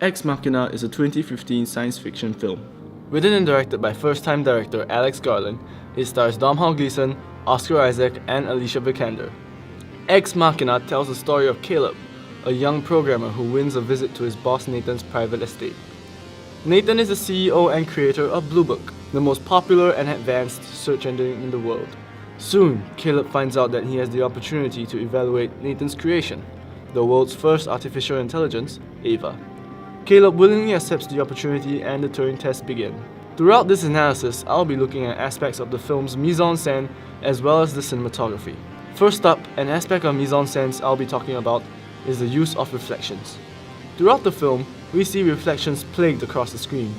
Ex Machina is a 2015 science fiction film. Written and directed by first-time director Alex Garland, it stars Domhnall Gleeson, Oscar Isaac, and Alicia Vikander. Ex Machina tells the story of Caleb, a young programmer who wins a visit to his boss Nathan's private estate. Nathan is the CEO and creator of Bluebook, the most popular and advanced search engine in the world. Soon, Caleb finds out that he has the opportunity to evaluate Nathan's creation, the world's first artificial intelligence, Ava. Caleb willingly accepts the opportunity and the Turing tests begin. Throughout this analysis, I'll be looking at aspects of the film's mise-en-scène as well as the cinematography. First up, an aspect of mise-en-scène I'll be talking about is the use of reflections. Throughout the film, we see reflections plagued across the screen.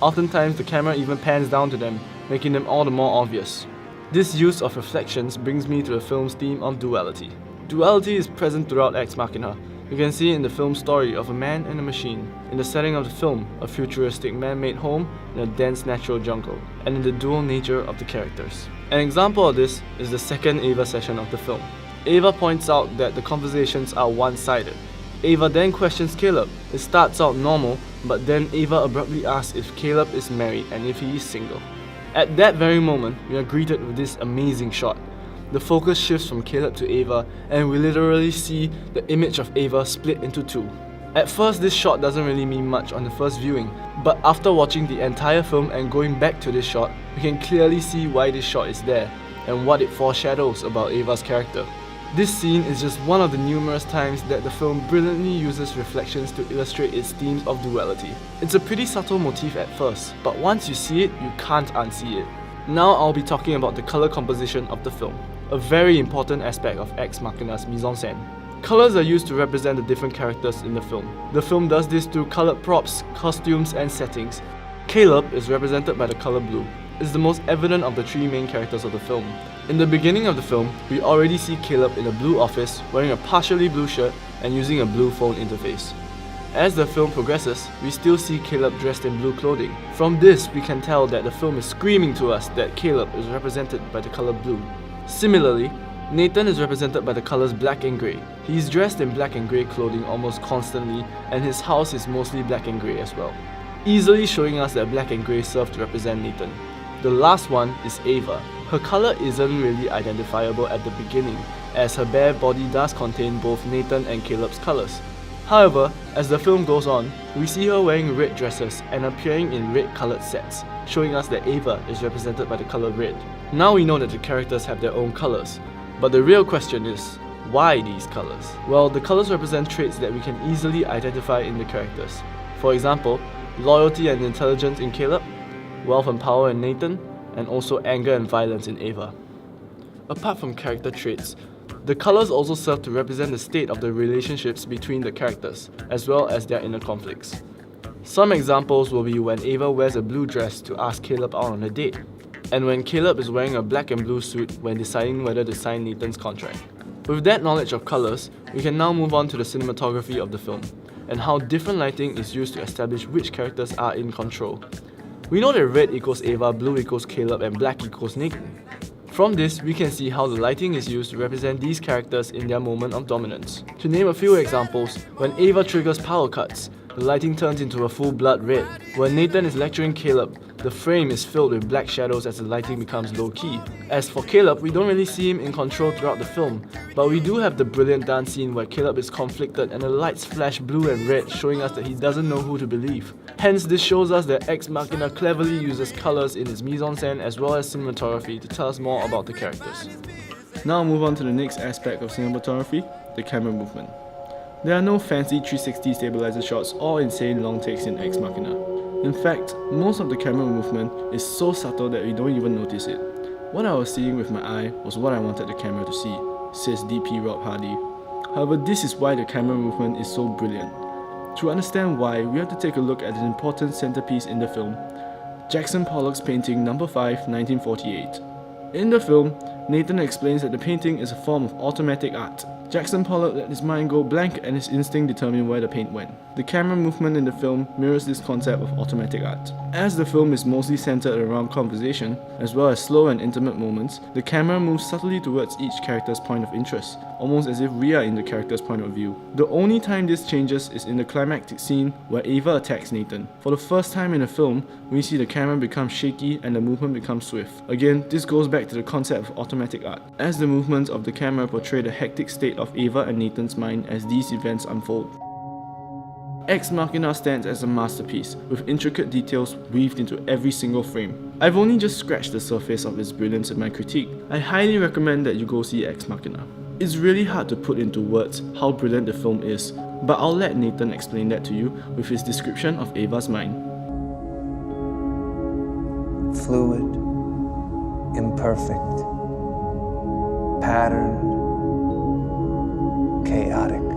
Oftentimes, the camera even pans down to them, making them all the more obvious. This use of reflections brings me to the film's theme of duality. Duality is present throughout Ex Machina. You can see it in the film's story of a man and a machine, in the setting of the film, a futuristic man-made home in a dense natural jungle, and in the dual nature of the characters. An example of this is the second Ava session of the film. Ava points out that the conversations are one-sided. Ava then questions Caleb. It starts out normal, but then Ava abruptly asks if Caleb is married and if he is single. At that very moment, we are greeted with this amazing shot. The focus shifts from Caleb to Ava, and we literally see the image of Ava split into two. At first, this shot doesn't really mean much on the first viewing, but after watching the entire film and going back to this shot, we can clearly see why this shot is there, and what it foreshadows about Ava's character. This scene is just one of the numerous times that the film brilliantly uses reflections to illustrate its themes of duality. It's a pretty subtle motif at first, but once you see it, you can't unsee it. Now I'll be talking about the color composition of the film, a very important aspect of Ex Machina's mise-en-scène. Colors are used to represent the different characters in the film. The film does this through colored props, costumes, and settings. Caleb is represented by the color blue. It's the most evident of the three main characters of the film. In the beginning of the film, we already see Caleb in a blue office, wearing a partially blue shirt and using a blue phone interface. As the film progresses, we still see Caleb dressed in blue clothing. From this, we can tell that the film is screaming to us that Caleb is represented by the color blue. Similarly, Nathan is represented by the colors black and grey. He is dressed in black and grey clothing almost constantly, and his house is mostly black and grey as well, easily showing us that black and grey serve to represent Nathan. The last one is Ava. Her color isn't really identifiable at the beginning, as her bare body does contain both Nathan and Caleb's colors. However, as the film goes on, we see her wearing red dresses and appearing in red colored sets, showing us that Ava is represented by the color red. Now we know that the characters have their own colors, but the real question is, why these colors? Well, the colors represent traits that we can easily identify in the characters. For example, loyalty and intelligence in Caleb, wealth and power in Nathan, and also anger and violence in Ava. Apart from character traits, the colors also serve to represent the state of the relationships between the characters, as well as their inner conflicts. Some examples will be when Ava wears a blue dress to ask Caleb out on a date, and when Caleb is wearing a black and blue suit when deciding whether to sign Nathan's contract. With that knowledge of colors, we can now move on to the cinematography of the film, and how different lighting is used to establish which characters are in control. We know that red equals Ava, blue equals Caleb, and black equals Nathan. From this, we can see how the lighting is used to represent these characters in their moment of dominance. To name a few examples, when Ava triggers power cuts, the lighting turns into a full-blood red. When Nathan is lecturing Caleb, the frame is filled with black shadows as the lighting becomes low-key. As for Caleb, we don't really see him in control throughout the film, but we do have the brilliant dance scene where Caleb is conflicted and the lights flash blue and red, showing us that he doesn't know who to believe. Hence, this shows us that Ex Machina cleverly uses colors in its mise-en-scène as well as cinematography to tell us more about the characters. Now I'll move on to the next aspect of cinematography, the camera movement. There are no fancy 360 stabilizer shots or insane long takes in Ex Machina. In fact, most of the camera movement is so subtle that we don't even notice it. What I was seeing with my eye was what I wanted the camera to see, says DP Rob Hardy. However, this is why the camera movement is so brilliant. To understand why, we have to take a look at an important centerpiece in the film, Jackson Pollock's painting No. 5, 1948. In the film, Nathan explains that the painting is a form of automatic art, Jackson Pollock let his mind go blank and his instinct determined where the paint went. The camera movement in the film mirrors this concept of automatic art. As the film is mostly centered around conversation, as well as slow and intimate moments, the camera moves subtly towards each character's point of interest, almost as if we are in the character's point of view. The only time this changes is in the climactic scene where Ava attacks Nathan. For the first time in the film, we see the camera become shaky and the movement becomes swift. Again, this goes back to the concept of automatic art, as the movements of the camera portray the hectic state of Ava and Nathan's mind as these events unfold. Ex Machina stands as a masterpiece, with intricate details weaved into every single frame. I've only just scratched the surface of its brilliance in my critique. I highly recommend that you go see Ex Machina. It's really hard to put into words how brilliant the film is, but I'll let Nathan explain that to you with his description of Ava's mind. Fluid, imperfect, patterned, chaotic.